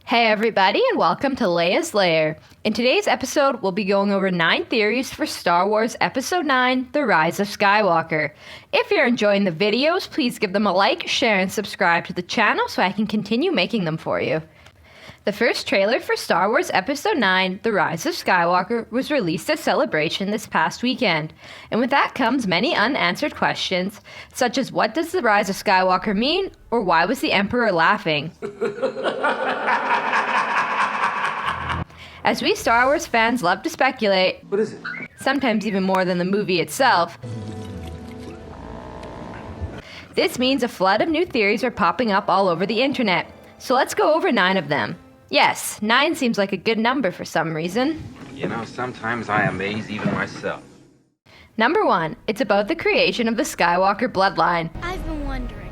Hey everybody, and welcome to Leia's Lair. In today's episode, we'll be going over 9 theories for Star Wars Episode 9, The Rise of Skywalker. If you're enjoying the videos, please give them a like, share, and subscribe to the channel so I can continue making them for you. The first trailer for Star Wars Episode 9, The Rise of Skywalker, was released at Celebration this past weekend. And with that comes many unanswered questions, such as what does the Rise of Skywalker mean, or why was the Emperor laughing? As we Star Wars fans love to speculate, what is it? Sometimes even more than the movie itself, this means a flood of new theories are popping up all over the internet. So let's go over 9 of them. Yes, 9 seems like a good number for some reason. You know, sometimes I amaze even myself. Number 1, it's about the creation of the Skywalker bloodline. I've been wondering,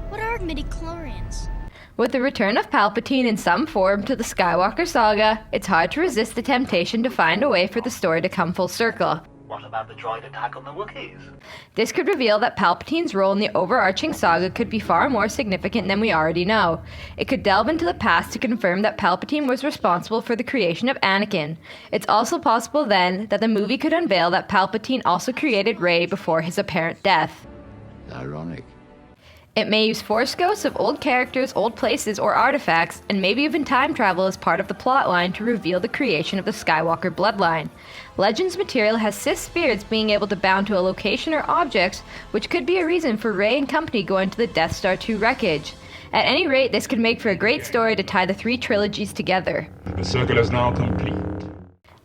what are midichlorians? With the return of Palpatine in some form to the Skywalker saga, it's hard to resist the temptation to find a way for the story to come full circle. What about the droid attack on the Wookiees? This could reveal that Palpatine's role in the overarching saga could be far more significant than we already know. It could delve into the past to confirm that Palpatine was responsible for the creation of Anakin. It's also possible then that the movie could unveil that Palpatine also created Rey before his apparent death. Ironic. It may use Force ghosts of old characters, old places, or artifacts, and maybe even time travel as part of the plotline to reveal the creation of the Skywalker bloodline. Legends material has Sith spirits being able to bound to a location or objects, which could be a reason for Rey and company going to the Death Star 2 wreckage. At any rate, this could make for a great story to tie the 3 trilogies together. The circle is now complete.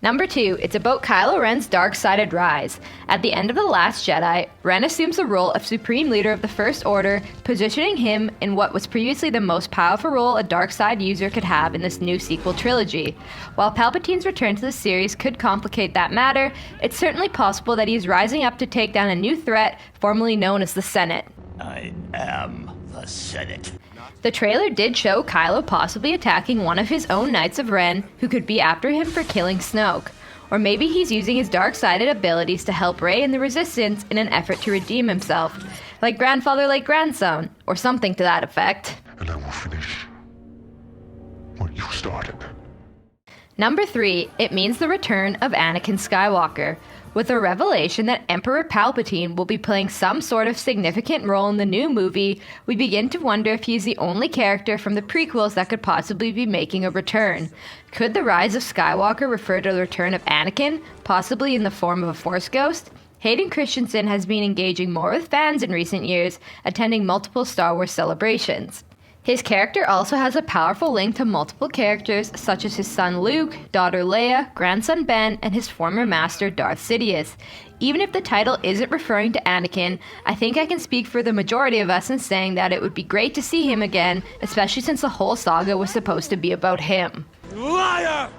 Number 2, it's about Kylo Ren's dark-sided rise. At the end of The Last Jedi, Ren assumes the role of Supreme Leader of the First Order, positioning him in what was previously the most powerful role a dark side user could have in this new sequel trilogy. While Palpatine's return to the series could complicate that matter, it's certainly possible that he's rising up to take down a new threat, formerly known as the Senate. I am the Senate. The trailer did show Kylo possibly attacking one of his own Knights of Ren, who could be after him for killing Snoke. Or maybe he's using his dark-sided abilities to help Rey and the Resistance in an effort to redeem himself. Like grandfather, like grandson, or something to that effect. And I will finish what you started. Number 3, it means the return of Anakin Skywalker. With a revelation that Emperor Palpatine will be playing some sort of significant role in the new movie, we begin to wonder if he's the only character from the prequels that could possibly be making a return. Could the Rise of Skywalker refer to the return of Anakin, possibly in the form of a Force ghost? Hayden Christensen has been engaging more with fans in recent years, attending multiple Star Wars celebrations. His character also has a powerful link to multiple characters such as his son Luke, daughter Leia, grandson Ben, and his former master Darth Sidious. Even if the title isn't referring to Anakin, I think I can speak for the majority of us in saying that it would be great to see him again, especially since the whole saga was supposed to be about him. Liar!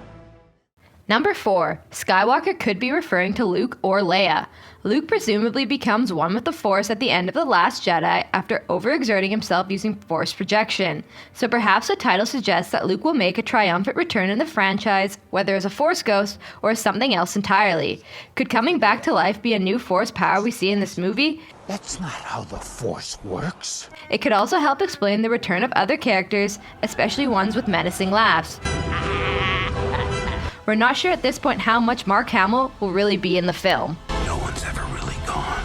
Number 4, Skywalker could be referring to Luke or Leia. Luke presumably becomes one with the Force at the end of The Last Jedi after overexerting himself using Force projection. So perhaps the title suggests that Luke will make a triumphant return in the franchise, whether as a Force ghost or as something else entirely. Could coming back to life be a new Force power we see in this movie? That's not how the Force works. It could also help explain the return of other characters, especially ones with menacing laughs. We're not sure at this point how much Mark Hamill will really be in the film. No one's ever really gone.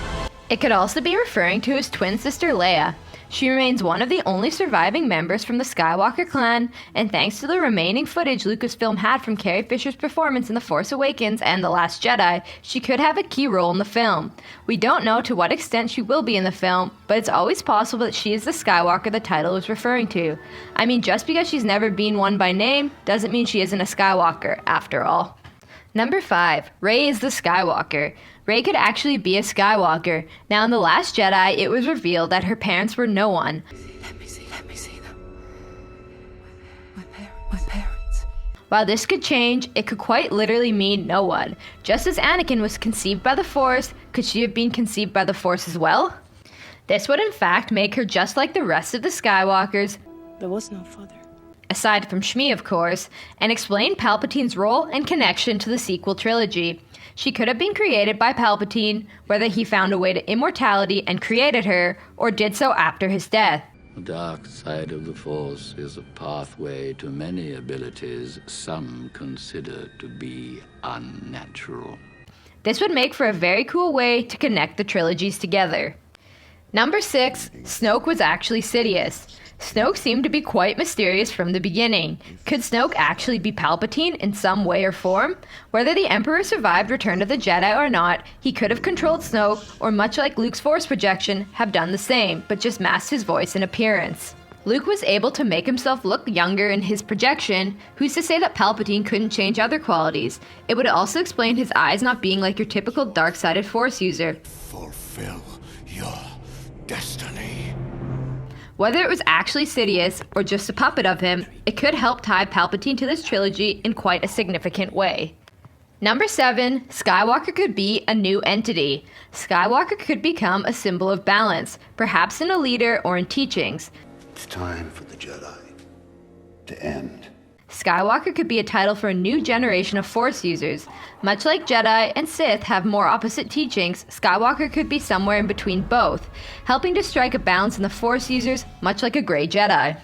It could also be referring to his twin sister Leia. She remains one of the only surviving members from the Skywalker clan, and thanks to the remaining footage Lucasfilm had from Carrie Fisher's performance in The Force Awakens and The Last Jedi, she could have a key role in the film. We don't know to what extent she will be in the film, but it's always possible that she is the Skywalker the title is referring to. I mean, just because she's never been one by name, doesn't mean she isn't a Skywalker, after all. Number 5, Rey is the Skywalker. Rey could actually be a Skywalker. Now in The Last Jedi, it was revealed that her parents were no one. Let me see them. My parents. While this could change, it could quite literally mean no one. Just as Anakin was conceived by the Force, could she have been conceived by the Force as well? This would in fact make her just like the rest of the Skywalkers, There was no father. aside from Shmi of course, and explain Palpatine's role and connection to the sequel trilogy. She could have been created by Palpatine, whether he found a way to immortality and created her, or did so after his death. The dark side of the Force is a pathway to many abilities some consider to be unnatural. This would make for a very cool way to connect the trilogies together. Number 6, Snoke was actually Sidious. Snoke seemed to be quite mysterious from the beginning. Could Snoke actually be Palpatine in some way or form? Whether the Emperor survived Return of the Jedi or not, he could have controlled Snoke, or much like Luke's Force projection, have done the same, but just masked his voice and appearance. Luke was able to make himself look younger in his projection. Who's to say that Palpatine couldn't change other qualities? It would also explain his eyes not being like your typical dark-sided Force user. Fulfill your destiny. Whether it was actually Sidious or just a puppet of him, it could help tie Palpatine to this trilogy in quite a significant way. Number 7, Skywalker could be a new entity. Skywalker could become a symbol of balance, perhaps in a leader or in teachings. It's time for the Jedi to end. Skywalker could be a title for a new generation of Force users. Much like Jedi and Sith have more opposite teachings, Skywalker could be somewhere in between both, helping to strike a balance in the Force users, much like a Grey Jedi.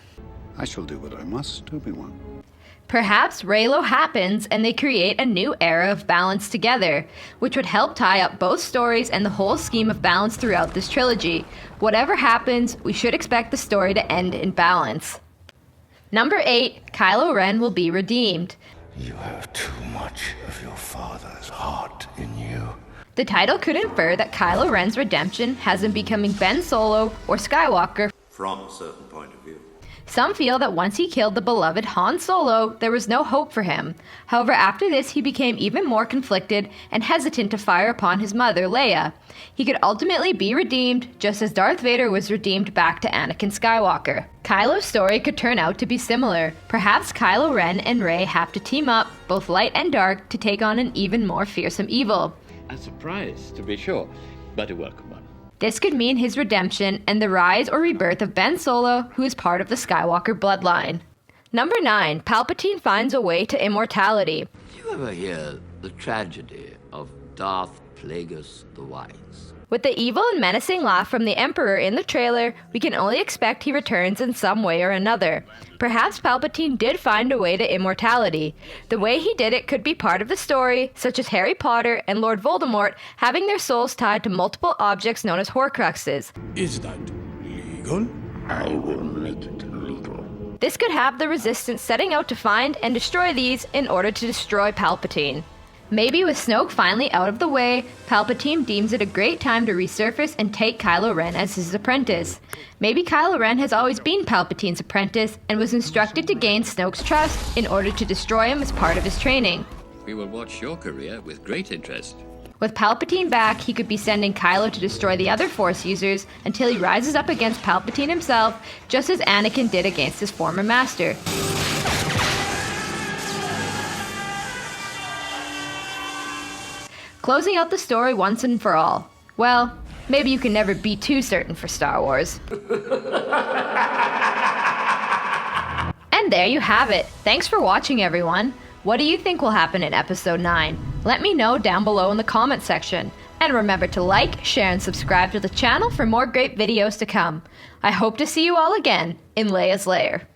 I shall do what I must, Obi-Wan. Perhaps Reylo happens and they create a new era of balance together, which would help tie up both stories and the whole scheme of balance throughout this trilogy. Whatever happens, we should expect the story to end in balance. Number 8, Kylo Ren will be redeemed. You have too much of your father's heart in you. The title could infer that Kylo Ren's redemption has him becoming Ben Solo or Skywalker. From a certain point of view. Some feel that once he killed the beloved Han Solo, there was no hope for him. However, after this, he became even more conflicted and hesitant to fire upon his mother, Leia. He could ultimately be redeemed, just as Darth Vader was redeemed back to Anakin Skywalker. Kylo's story could turn out to be similar. Perhaps Kylo Ren and Rey have to team up, both light and dark, to take on an even more fearsome evil. A surprise, to be sure, but a welcome one. This could mean his redemption and the rise or rebirth of Ben Solo, who is part of the Skywalker bloodline. Number 9, Palpatine finds a way to immortality. Did you ever hear the tragedy of Darth Plagueis the Wise? With the evil and menacing laugh from the Emperor in the trailer, we can only expect he returns in some way or another. Perhaps Palpatine did find a way to immortality. The way he did it could be part of the story, such as Harry Potter and Lord Voldemort having their souls tied to multiple objects known as Horcruxes. Is that legal? I will make it legal. This could have the Resistance setting out to find and destroy these in order to destroy Palpatine. Maybe with Snoke finally out of the way, Palpatine deems it a great time to resurface and take Kylo Ren as his apprentice. Maybe Kylo Ren has always been Palpatine's apprentice and was instructed to gain Snoke's trust in order to destroy him as part of his training. We will watch your career with great interest. With Palpatine back, he could be sending Kylo to destroy the other Force users until he rises up against Palpatine himself, just as Anakin did against his former master. Closing out the story once and for all. Well, maybe you can never be too certain for Star Wars. And there you have it. Thanks for watching, everyone. What do you think will happen in Episode 9? Let me know down below in the comment section. And remember to like, share, and subscribe to the channel for more great videos to come. I hope to see you all again in Leia's Lair.